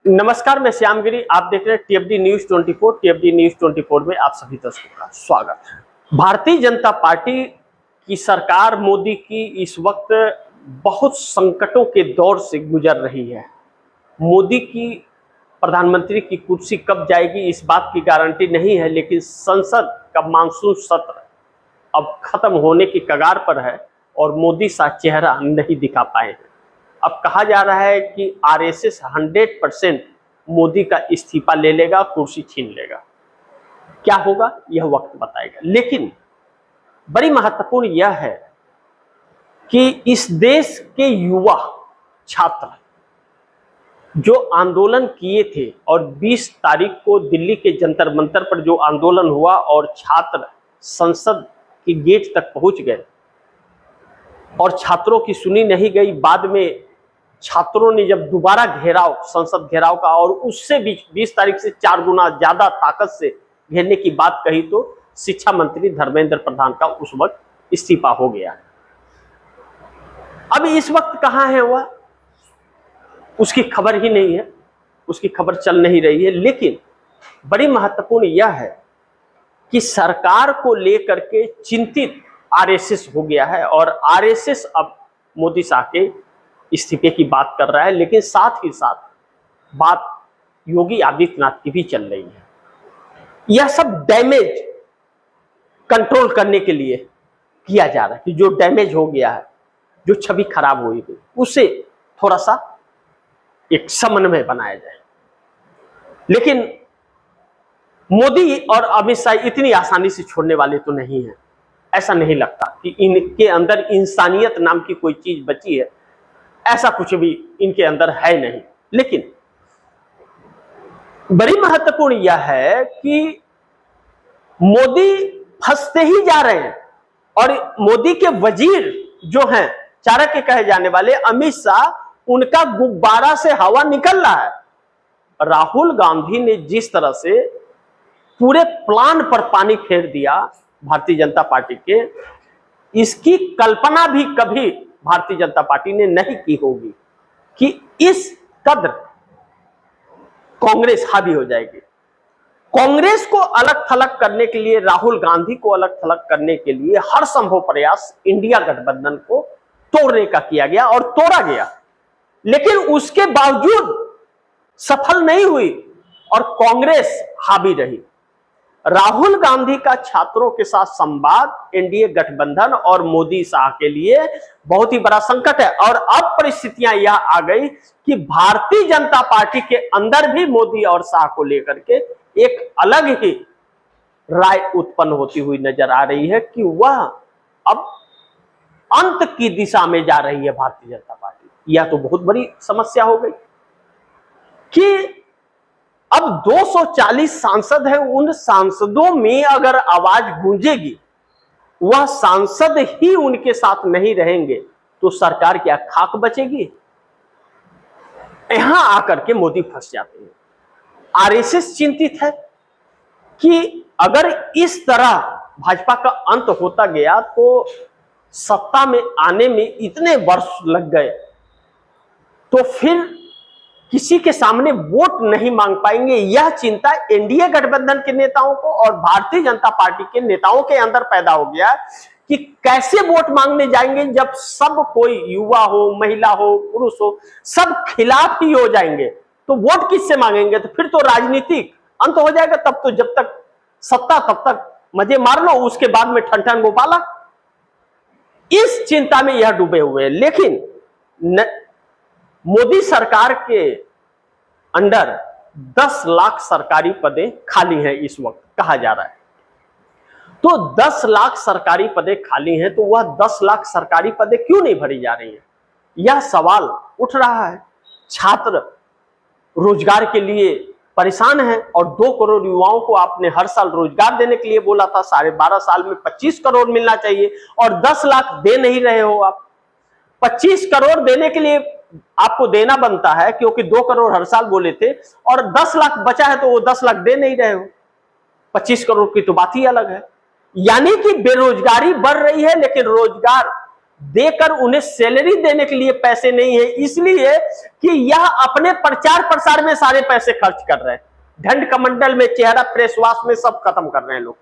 नमस्कार, मैं श्यामगिरी। आप देख रहे हैं टीएफडी न्यूज 24। टीएफडी न्यूज 24 में आप सभी दर्शकों का स्वागत है। भारतीय जनता पार्टी की सरकार मोदी की इस वक्त बहुत संकटों के दौर से गुजर रही है। मोदी की प्रधानमंत्री की कुर्सी कब जाएगी इस बात की गारंटी नहीं है, लेकिन संसद का मानसून सत्र अब खत्म होने की कगार पर है और मोदी सा चेहरा नहीं दिखा पाए हैं। अब कहा जा रहा है कि आरएसएस 100% मोदी का इस्तीफा ले लेगा, कुर्सी छीन लेगा। क्या होगा यह वक्त बताएगा, लेकिन बड़ी महत्वपूर्ण यह है कि इस देश के युवा छात्र जो आंदोलन किए थे और 20 तारीख को दिल्ली के जंतर मंतर पर जो आंदोलन हुआ और छात्र संसद के गेट तक पहुंच गए और छात्रों की सुनी नहीं गई। बाद में छात्रों ने जब दोबारा घेराव, संसद घेराव का, और उससे भी 20 तारीख से 4 गुना ज्यादा ताकत से घेरने की बात कही तो शिक्षा मंत्री धर्मेंद्र प्रधान का उस वक्त इस्तीफा हो गया। अब इस वक्त कहां है वह, उसकी खबर ही नहीं है, उसकी खबर चल नहीं रही है। लेकिन बड़ी महत्वपूर्ण यह है कि सरकार को लेकर के चिंतित आरएसएस हो गया है और आरएसएस अब मोदी शाह के इस्तीफे की बात कर रहा है, लेकिन साथ ही साथ बात योगी आदित्यनाथ की भी चल रही है। यह सब डैमेज कंट्रोल करने के लिए किया जा रहा है कि जो डैमेज हो गया है, जो छवि खराब हुई थी, उसे थोड़ा सा एक समन्वय बनाया जाए। लेकिन मोदी और अमित शाह इतनी आसानी से छोड़ने वाले तो नहीं है। ऐसा नहीं लगता कि इनके अंदर इंसानियत नाम की कोई चीज बची है, ऐसा कुछ भी इनके अंदर है नहीं। लेकिन बड़ी महत्वपूर्ण यह है कि मोदी फंसते ही जा रहे हैं और मोदी के वजीर जो हैं, चाणक्य कहे जाने वाले अमित शाह, उनका गुब्बारा से हवा निकल रहा है। राहुल गांधी ने जिस तरह से पूरे प्लान पर पानी फेर दिया भारतीय जनता पार्टी के, इसकी कल्पना भी कभी भारतीय जनता पार्टी ने नहीं की होगी कि इस कदर कांग्रेस हावी हो जाएगी। कांग्रेस को अलग थलग करने के लिए, राहुल गांधी को अलग थलग करने के लिए हर संभव प्रयास इंडिया गठबंधन को तोड़ने का किया गया और तोड़ा गया, लेकिन उसके बावजूद सफल नहीं हुई और कांग्रेस हावी रही। राहुल गांधी का छात्रों के साथ संवाद एनडीए गठबंधन और मोदी शाह के लिए बहुत ही बड़ा संकट है। और अब परिस्थितियां यह आ गई कि भारतीय जनता पार्टी के अंदर भी मोदी और शाह को लेकर के एक अलग ही राय उत्पन्न होती हुई नजर आ रही है कि वह अब अंत की दिशा में जा रही है भारतीय जनता पार्टी। यह तो बहुत बड़ी समस्या हो गई कि अब 240 सांसद हैं, उन सांसदों में अगर आवाज गूंजेगी, वह सांसद ही उनके साथ नहीं रहेंगे तो सरकार क्या खाक बचेगी। यहां आकर के मोदी फंस जाते हैं। आरएसएस चिंतित है कि अगर इस तरह भाजपा का अंत होता गया तो सत्ता में आने में इतने वर्ष लग गए तो फिर किसी के सामने वोट नहीं मांग पाएंगे। यह चिंता एनडीए गठबंधन के नेताओं को और भारतीय जनता पार्टी के नेताओं के अंदर पैदा हो गया कि कैसे वोट मांगने जाएंगे जब सब कोई, युवा हो, महिला हो, पुरुष हो, सब खिलाफ ही हो जाएंगे तो वोट किससे मांगेंगे। तो फिर तो राजनीतिक अंत हो जाएगा। तब तो जब तक सत्ता तब तक मजे मार लो, उसके बाद में ठन ठन गोपाला। इस चिंता में यह डूबे हुए हैं। लेकिन मोदी सरकार के अंडर 10 लाख सरकारी पदें खाली हैं इस वक्त, कहा जा रहा है। तो 10 लाख सरकारी पदें खाली हैं तो वह 10 लाख सरकारी पदें क्यों नहीं भरी जा रही हैं, यह सवाल उठ रहा है। छात्र रोजगार के लिए परेशान हैं और 2 करोड़ युवाओं को आपने हर साल रोजगार देने के लिए बोला था। 12.5 साल में 25 करोड़ मिलना चाहिए और 10 लाख दे नहीं रहे हो आप। 25 करोड़ देने के लिए आपको देना बनता है क्योंकि 2 करोड़ हर साल बोले थे और 10 लाख बचा है तो वो 10 लाख दे नहीं रहे हो। 25 करोड़ की तो बात ही अलग है। यानी कि बेरोजगारी बढ़ रही है लेकिन रोजगार देकर उन्हें सैलरी देने के लिए पैसे नहीं है, इसलिए कि यह अपने प्रचार प्रसार में सारे पैसे खर्च कर रहे हैं। ढंड कमंडल में, चेहरा फेस वॉश में सब खत्म कर रहे हैं लोग।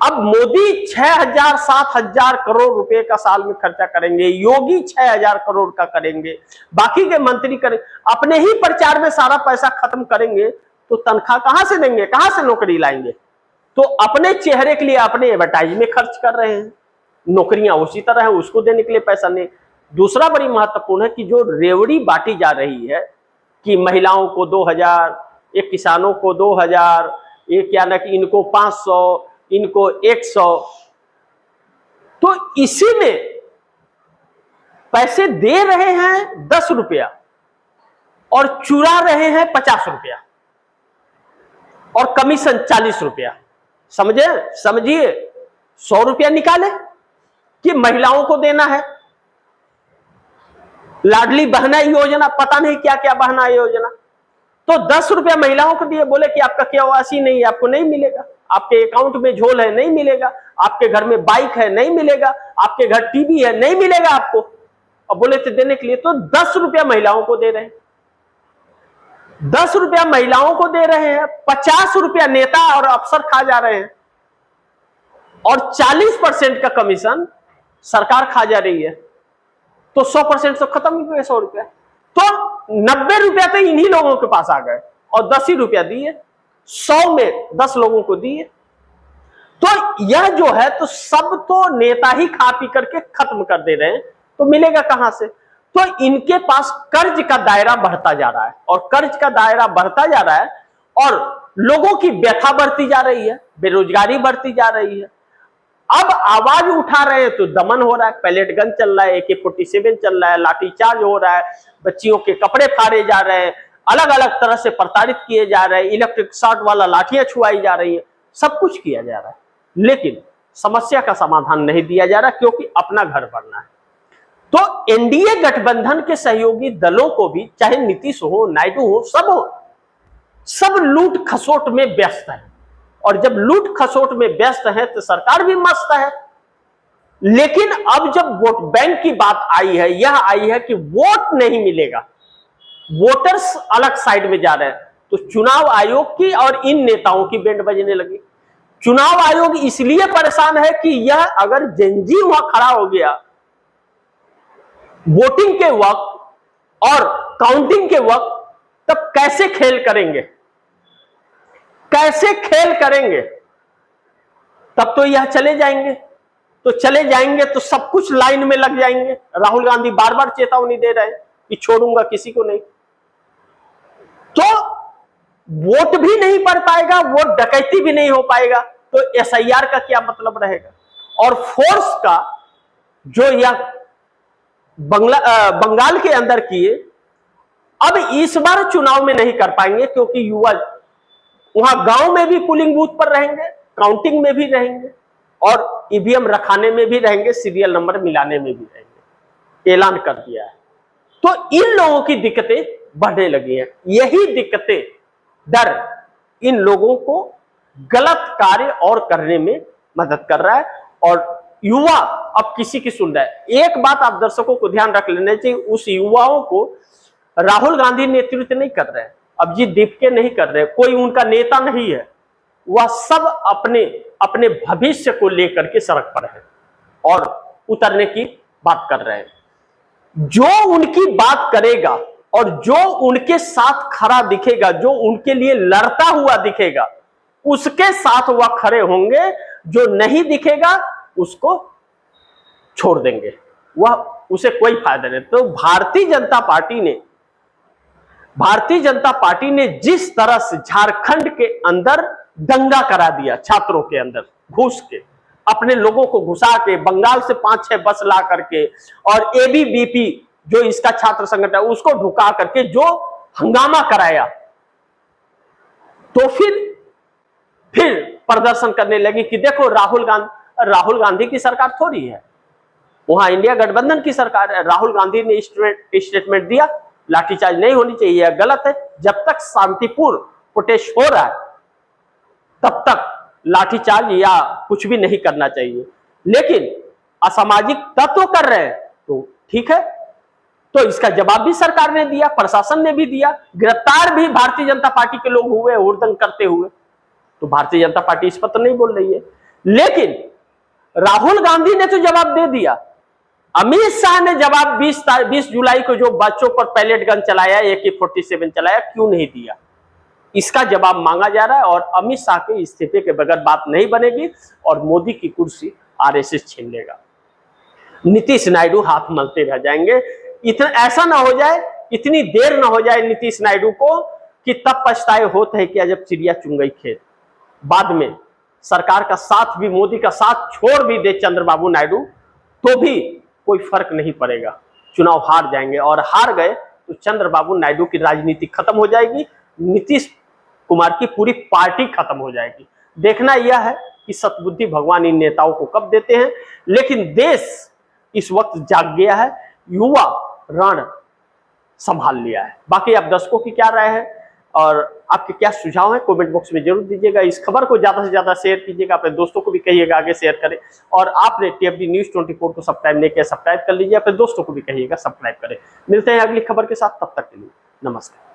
अब मोदी 6,000 7,000 करोड़ रुपए का साल में खर्चा करेंगे, योगी 6,000 करोड़ का करेंगे, बाकी के मंत्री करेंगे, अपने ही प्रचार में सारा पैसा खत्म करेंगे, तो तनख्वाह कहां से देंगे, कहां से नौकरी लाएंगे? तो अपने चेहरे के लिए अपने एडवर्टाइज में खर्च कर रहे हैं, नौकरियां उसी तरह है, उसको देने के लिए पैसा नहीं। दूसरा बड़ी महत्वपूर्ण है कि जो रेवड़ी बांटी जा रही है कि महिलाओं को 2,000, एक किसानों को 2,000, ये क्या ना कि इनको 500, इनको 100, तो इसी में पैसे दे रहे हैं 10 रुपया और चुरा रहे हैं 50 रुपया और कमीशन 40 रुपया। समझिए 100 रुपया निकाले कि महिलाओं को देना है, लाडली बहना योजना, पता नहीं क्या क्या बहना योजना, तो 10 रुपया महिलाओं को दिए, बोले कि आपका केवाईसी नहीं है, आपको नहीं मिलेगा, आपके अकाउंट में झोल है नहीं मिलेगा, आपके घर में बाइक है नहीं मिलेगा, आपके घर टीवी है नहीं मिलेगा आपको, और बोले थे देने के लिए, तो 10 रुपया महिलाओं को दे रहे हैं, 10 रुपया महिलाओं को दे रहे हैं, 50 रुपया नेता और अफसर खा जा रहे हैं, और 40% का कमीशन सरकार खा जा रही है, तो 100% तो खत्म ही हुए 100 रुपया, तो 90 रुपया तो इन्हीं लोगों के पास आ गए और 10 ही रुपया दिए, 100 में 10 लोगों को दिए। तो यह जो है तो सब तो नेता ही खा पी करके खत्म कर दे रहे हैं, तो मिलेगा कहां से? तो इनके पास कर्ज का दायरा बढ़ता जा रहा है, और कर्ज का दायरा बढ़ता जा रहा है और लोगों की व्यथा बढ़ती जा रही है, बेरोजगारी बढ़ती जा रही है। अब आवाज उठा रहे हैं तो दमन हो रहा है, पैलेट गन चल रहा है, AK-47 चल रहा है, लाठीचार्ज हो रहा है, बच्चियों के कपड़े फाड़े जा रहे हैं, अलग अलग तरह से प्रताड़ित किए जा रहे हैं, इलेक्ट्रिक शॉर्ट वाला लाठियां छुआई जा रही है, सब कुछ किया जा रहा है, लेकिन समस्या का समाधान नहीं दिया जा रहा, क्योंकि अपना घर बनना है। तो एनडीए गठबंधन के सहयोगी दलों को भी, चाहे नीतीश हो, नायडू हो, सब लूट खसोट में व्यस्त है, और जब लूट खसोट में व्यस्त है तो सरकार भी मस्त है। लेकिन अब जब वोट बैंक की बात आई है, यह आई है कि वोट नहीं मिलेगा, वोटर्स अलग साइड में जा रहे हैं, तो चुनाव आयोग की और इन नेताओं की बैंड बजने लगी। चुनाव आयोग इसलिए परेशान है कि यह अगर जंजीर वहां खड़ा हो गया वोटिंग के वक्त और काउंटिंग के वक्त, तब कैसे खेल करेंगे, कैसे खेल करेंगे? तब तो यह चले जाएंगे तो सब कुछ लाइन में लग जाएंगे। राहुल गांधी बार बार चेतावनी दे रहे हैं कि छोड़ूंगा किसी को नहीं, तो वोट भी नहीं पड़ पाएगा, वोट डकैती भी नहीं हो पाएगा, तो SIR का क्या मतलब रहेगा? और फोर्स का जो यह बंगाल के अंदर किए, अब इस बार चुनाव में नहीं कर पाएंगे, क्योंकि युवा वहां गांव में भी पोलिंग बूथ पर रहेंगे, काउंटिंग में भी रहेंगे, और ईवीएम रखाने में भी रहेंगे, सीरियल नंबर मिलाने में भी रहेंगे, ऐलान कर दिया है। तो इन लोगों की दिक्कतें बढ़ने लगी हैं। यही दिक्कतें, डर इन लोगों को गलत कार्य और करने में मदद कर रहा है, और युवा अब किसी की सुन रहा है। एक बात आप दर्शकों को ध्यान रख लेना चाहिए, उस युवाओं को राहुल गांधी नेतृत्व नहीं कर रहे हैं, अभिजीत दीपके नहीं कर रहे, कोई उनका नेता नहीं है, वह सब अपने अपने भविष्य को लेकर के सड़क पर है और उतरने की बात कर रहे हैं। जो उनकी बात करेगा और जो उनके साथ खड़ा दिखेगा, जो उनके लिए लड़ता हुआ दिखेगा, उसके साथ वह खड़े होंगे, जो नहीं दिखेगा उसको छोड़ देंगे, वह उसे कोई फायदा नहीं। तो भारतीय जनता पार्टी ने जिस तरह से झारखंड के अंदर दंगा करा दिया, छात्रों के अंदर घुस के, अपने लोगों को घुसा के, बंगाल से 5-6 बस ला करके, और ABVP जो इसका छात्र संगठन है उसको ढुका करके जो हंगामा कराया, तो फिर प्रदर्शन करने लगी कि देखो राहुल गांधी की सरकार थोड़ी है, वहां इंडिया गठबंधन की सरकार है। राहुल गांधी ने स्टेटमेंट दिया, लाठीचार्ज नहीं होनी चाहिए, यह गलत है। जब तक शांतिपूर्ण प्रोटेस्ट हो रहा है तब तक लाठीचार्ज या कुछ भी नहीं करना चाहिए। लेकिन असामाजिक तत्व कर रहे हैं तो ठीक है। तो इसका जवाब भी सरकार ने दिया, प्रशासन ने भी दिया, गिरफ्तार भी भारतीय जनता पार्टी के लोग हुए हुड़दंग करते हुए। तो भारतीय जनता पार्टी इस पर तो नहीं बोल रही है, लेकिन राहुल गांधी ने तो जवाब दे दिया। अमित शाह ने जवाब 20 जुलाई को जो बच्चों पर पैलेट गन चलाया, AK-47 चलाया, क्यों नहीं दिया? इसका जवाब मांगा जा रहा है। और अमित शाह के इस्तीफे के बगैर बात नहीं बनेगी और मोदी की कुर्सी RSS छीन लेगा। नीतीश नायडू हाथ मलते रह जाएंगे। इतना ऐसा ना हो जाए, इतनी देर ना हो जाए नीतीश नायडू को कि तब पछताए होते हैं कि जब चिड़िया चुन गई खेत। बाद में सरकार का साथ भी, मोदी का साथ छोड़ भी दे चंद्रबाबू नायडू, तो भी कोई फर्क नहीं पड़ेगा। चुनाव हार जाएंगे और हार गए तो चंद्रबाबू नायडू की राजनीति खत्म हो जाएगी, नीतीश कुमार की पूरी पार्टी खत्म हो जाएगी। देखना यह है कि सद्बुद्धि भगवान इन नेताओं को कब देते हैं। लेकिन देश इस वक्त जाग गया है, युवा रण संभाल लिया है। बाकी आप दर्शकों की क्या राय है और आपके क्या सुझाव है, कमेंट बॉक्स में जरूर दीजिएगा। इस खबर को ज्यादा से ज्यादा शेयर कीजिएगा, अपने दोस्तों को भी कहिएगा आगे शेयर करें। और आपने TFD News 24 को सब्सक्राइब नहीं किया, सब्सक्राइब कर लीजिए, अपने दोस्तों को भी कहिएगा सब्सक्राइब करें। मिलते हैं अगली खबर के साथ, तब तक के लिए नमस्कार।